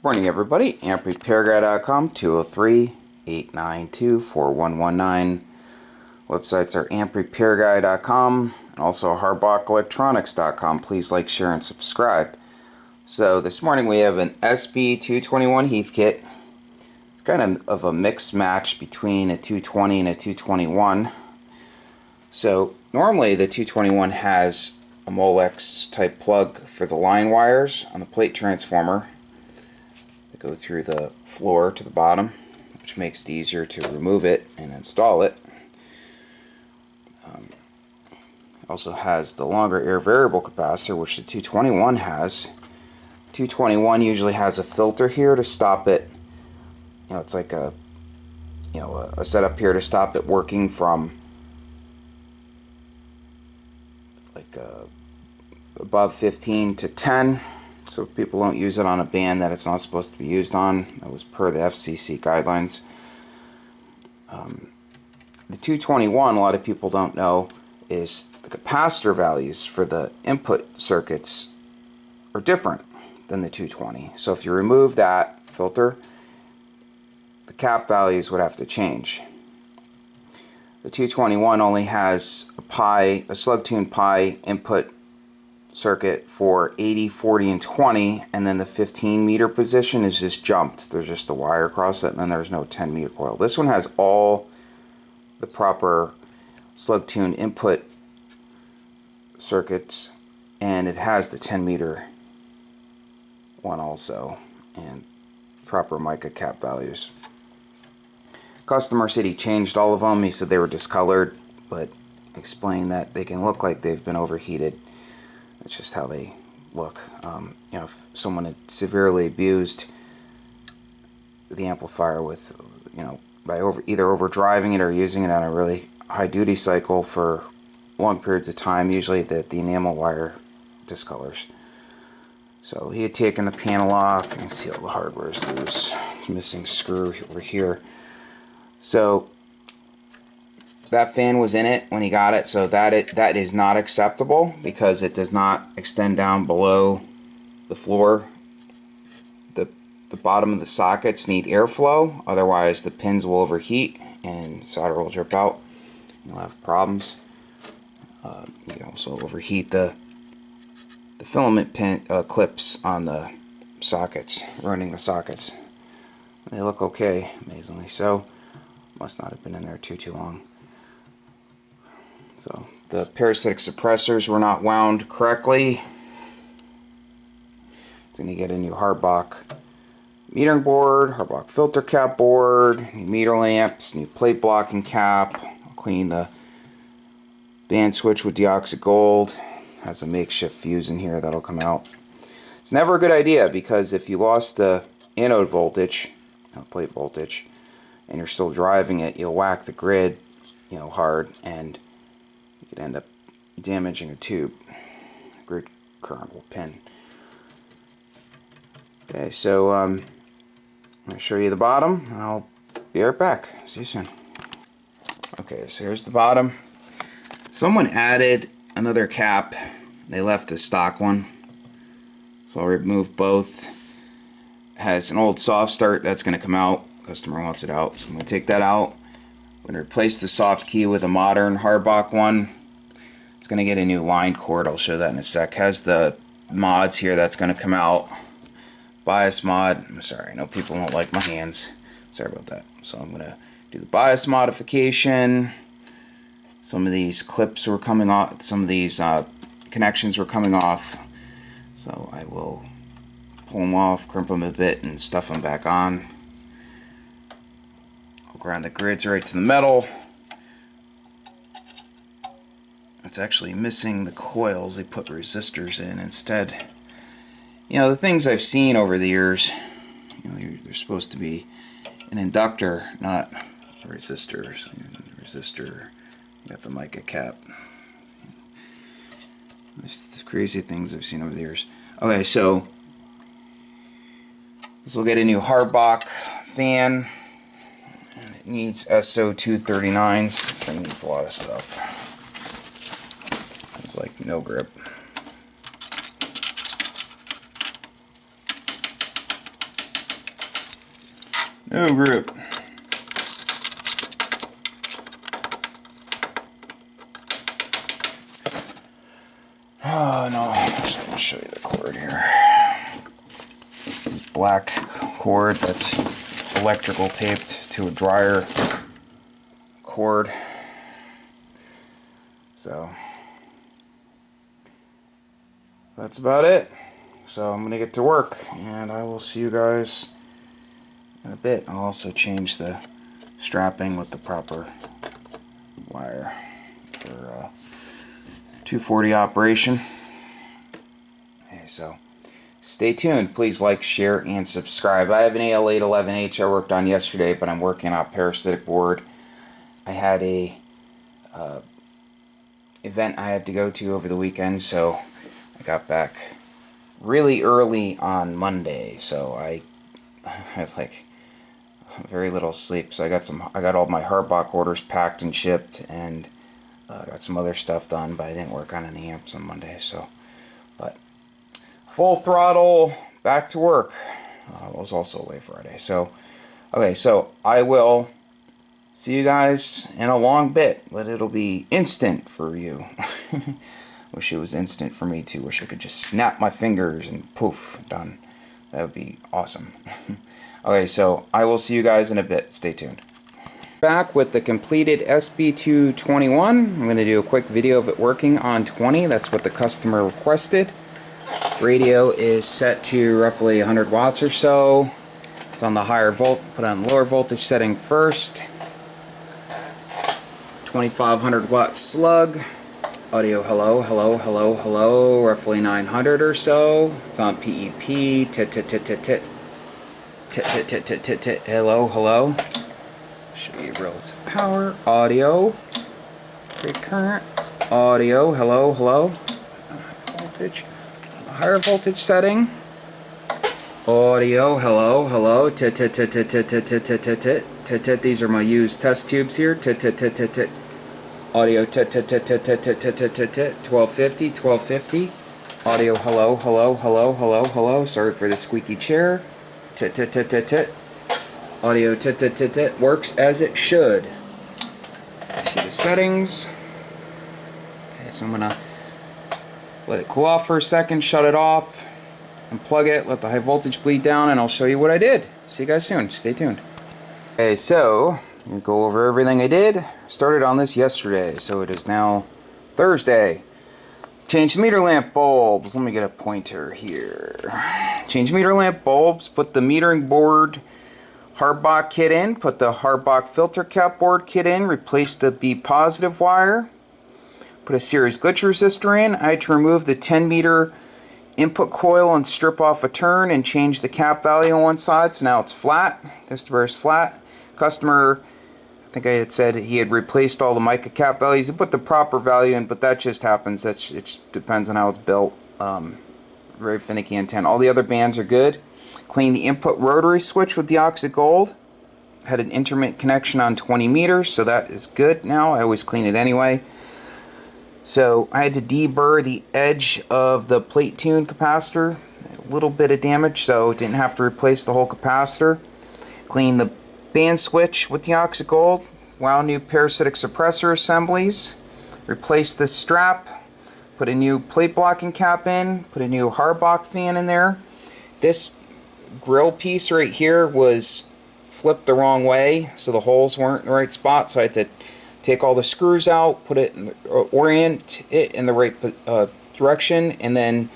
Morning everybody, amprepairguy.com, 203-892-4119. Websites are amprepairguy.com and also harbach.electronics.com. Please like, share, and subscribe. So this morning we have an Sb-221 Heathkit. It's kind of a mixed match between a 220 and a 221. So normally the 221 has a Molex type plug for the line wires on the plate transformer. Go through the floor to the bottom, which makes it easier to remove it and install it. It also has the longer air variable capacitor, which the 221 has. 221 usually has a filter here to stop it. It's like a setup here to stop it working from like above 15 to 10. So people don't use it on a band that it's not supposed to be used on. That was per the FCC guidelines. The 221, a lot of people don't know, is the capacitor values for the input circuits are different than the 220. So if you remove that filter, the cap values would have to change. The 221 only has a slug-tuned pi input circuit for 80, 40, and 20, and then the 15 meter position is just jumped. There's just a wire across it, and then there's no 10 meter coil. This one has all the proper slug-tuned input circuits, and it has the 10 meter one also, and proper mica cap values. Customer said he changed all of them. He said they were discolored, but explained that they can look like they've been overheated. It's just how they look. If someone had severely abused the amplifier with, by either overdriving it or using it on a really high duty cycle for long periods of time, usually the enamel wire discolors. So he had taken the panel off. You can see all the hardware is loose. It's missing screw over here. So that fan was in it when he got it, so that is not acceptable because it does not extend down below the floor. The bottom of the sockets need airflow, otherwise the pins will overheat and solder will drip out. You'll have problems. You can also overheat the filament pin clips on the sockets, running the sockets. They look okay, amazingly so. Must not have been in there too long. So the parasitic suppressors were not wound correctly. So you get a new Harbach metering board, Harbach filter cap board, new meter lamps, new plate blocking cap. I'll clean the band switch with deoxy gold. Has a makeshift fuse in here that'll come out. It's never a good idea because if you lost the anode voltage, plate voltage, and you're still driving it, you'll whack the grid, hard, and you could end up damaging a tube. Grid current will pin. Okay, so I'm going to show you the bottom, and I'll be right back. See you soon. Okay, so here's the bottom. Someone added another cap. They left the stock one, so I'll remove both. It has an old soft start that's going to come out. Customer wants it out, so I'm going to take that out. I'm going to replace the soft key with a modern Harbach one. It's going to get a new line cord. I'll show that in a sec. Has the mods here that's going to come out. Bias mod. I'm sorry, I know people don't like my hands. Sorry about that. So I'm going to do the bias modification. Some of these clips were coming off. Some of these connections were coming off. So I will pull them off, crimp them a bit, and stuff them back on. Ground the grids right to the metal. It's actually missing the coils. They put resistors in instead. The things I've seen over the years, they're supposed to be an inductor, not a resistor. So resistor, you got the mica cap. There's the crazy things I've seen over the years. Okay, so this will get a new Harbach fan. It needs SO239s. This thing needs a lot of stuff. It's like no grip. Oh, Groot. Oh, no. I'll show you the cord here. This is black cord that's electrical taped to a dryer cord. So, that's about it. So I'm going to get to work, and I will see you guys in a bit. I'll also change the strapping with the proper wire for 240 operation. Okay, so stay tuned. Please like, share, and subscribe. I have an AL811H I worked on yesterday, but I'm working on a parasitic board. I had a event I had to go to over the weekend, so I got back really early on Monday, so I had like very little sleep. So I got all my Harbach orders packed and shipped, and got some other stuff done, but I didn't work on any amps on Monday. So, but full throttle, back to work. I was also away Friday. So, okay, so I will see you guys in a long bit, but it'll be instant for you. Wish it was instant for me too. Wish I could just snap my fingers and poof, done. That would be awesome. Okay, so I will see you guys in a bit. Stay tuned. Back with the completed Sb-221. I'm going to do a quick video of it working on 20. That's what the customer requested. Radio is set to roughly 100 watts or so. It's on the higher volt. Put on the lower voltage setting first. 2500 watt slug. Audio hello, hello, hello, hello, roughly 900 or so. It's on PEP, hello, hello. Show you relative power, audio, recurrent, audio, hello, hello. Voltage, higher voltage setting. Audio, hello, hello, these are my used test tubes here, audio 1250, 1250. Audio hello, hello, hello, hello, hello. Sorry for the squeaky chair. Audio works as it should. See the settings. Okay, so I'm gonna let it cool off for a second, shut it off, unplug it, let the high voltage bleed down, and I'll show you what I did. See you guys soon. Stay tuned. Okay, so I'll go over everything I did. Started on this yesterday, so it is now Thursday. Change meter lamp bulbs. Let me get a pointer here. Change meter lamp bulbs. Put the metering board Harbach kit in. Put the Harbach filter cap board kit in. Replace the B positive wire. Put a series glitch resistor in. I had to remove the 10 meter input coil and strip off a turn and change the cap value on one side, so now it's flat. This is flat. Customer, I think I had said he had replaced all the mica cap values. He put the proper value in, but that just happens. It just depends on how it's built. Very finicky antenna. All the other bands are good. Clean the input rotary switch with deoxit gold. Had an intermittent connection on 20 meters, so that is good now. I always clean it anyway. So I had to deburr the edge of the plate tune capacitor. A little bit of damage, so didn't have to replace the whole capacitor. Clean the band switch with deoxit gold. Wound new parasitic suppressor assemblies. Replace the strap. Put a new plate blocking cap in. Put a new Harbach fan in there. This grill piece right here was flipped the wrong way, so the holes weren't in the right spot, so I had to take all the screws out, put it in, orient it in the right direction, and then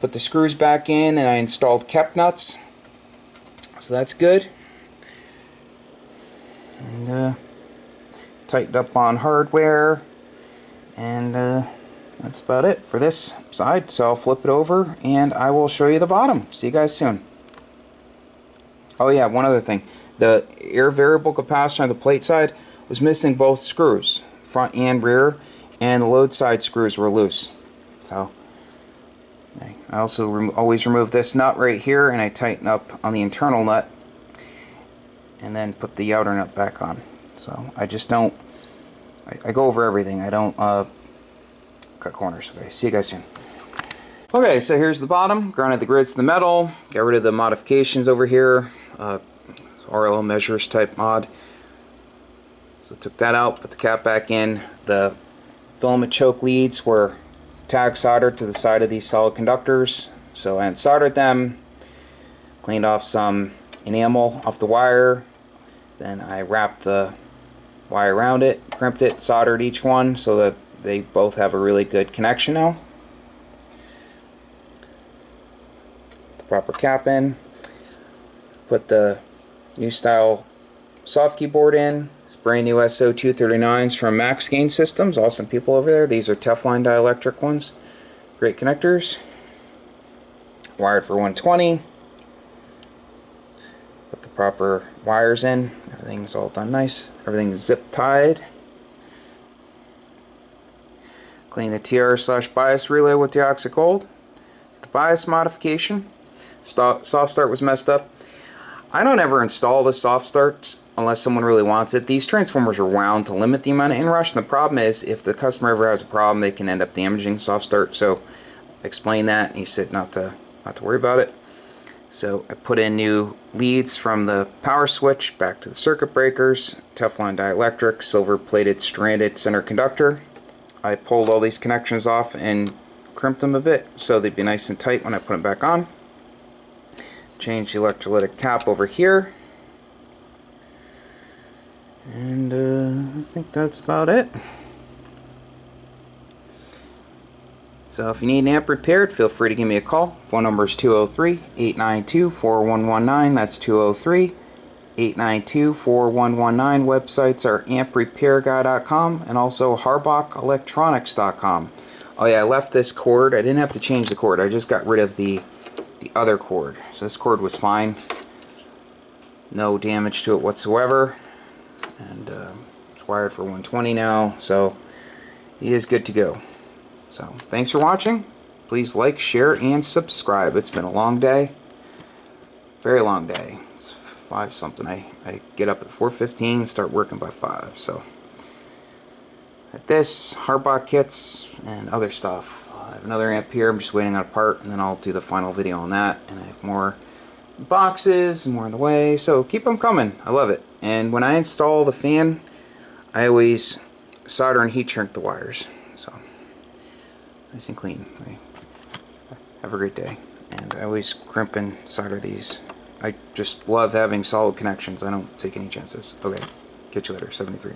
put the screws back in, and I installed cap nuts, so that's good. And tightened up on hardware, and that's about it for this side. So I'll flip it over and I will show you the bottom. See you guys soon. Oh yeah, one other thing, the air variable capacitor on the plate side was missing both screws, front and rear, and the load side screws were loose. So I also always remove this nut right here, and I tighten up on the internal nut and then put the outer nut back on. So I just don't, I go over everything. I don't cut corners. Okay, see you guys soon. Okay, so here's the bottom. Grounded the grids to the metal. Got rid of the modifications over here. So RLO measures type mod. So took that out, put the cap back in. The filament choke leads were tag soldered to the side of these solid conductors. So I soldered them, cleaned off some enamel off the wire, then I wrapped the wire around it, crimped it, soldered each one so that they both have a really good connection now. The proper cap in, put the new style soft keyboard in. It's brand new SO239s from Max Gain Systems. Awesome people over there. These are Teflon dielectric ones. Great connectors. Wired for 120. Put the proper wires in. Everything's all done nice. Everything's zip tied. Clean the TR/bias relay with deoxy gold. The bias modification. Soft start was messed up. I don't ever install the soft starts unless someone really wants it. These transformers are wound to limit the amount of inrush, and the problem is if the customer ever has a problem, they can end up damaging the soft start. So I explained that, and he said not to worry about it. So I put in new leads from the power switch back to the circuit breakers, Teflon dielectric, silver plated stranded center conductor. I pulled all these connections off and crimped them a bit so they'd be nice and tight when I put them back on. Change the electrolytic cap over here. And I think that's about it. So if you need an amp repaired, feel free to give me a call. Phone number is 203-892-4119. That's 203-892-4119. Websites are amprepairguy.com and also harbachelectronics.com. Oh yeah, I left this cord. I didn't have to change the cord. I just got rid of the other cord. So this cord was fine. No damage to it whatsoever. And it's wired for 120 now. So he is good to go. So thanks for watching. Please like, share, and subscribe. It's been a long day. Very long day. It's 5 something. I get up at 4:15, start working by 5. So at this, Harbach kits, and other stuff. I have another amp here. I'm just waiting on a part, and then I'll do the final video on that. And I have more boxes and more on the way. So keep them coming. I love it. And when I install the fan, I always solder and heat shrink the wires. So nice and clean. Have a great day. And I always crimp and solder these. I just love having solid connections. I don't take any chances. Okay, catch you later. 73.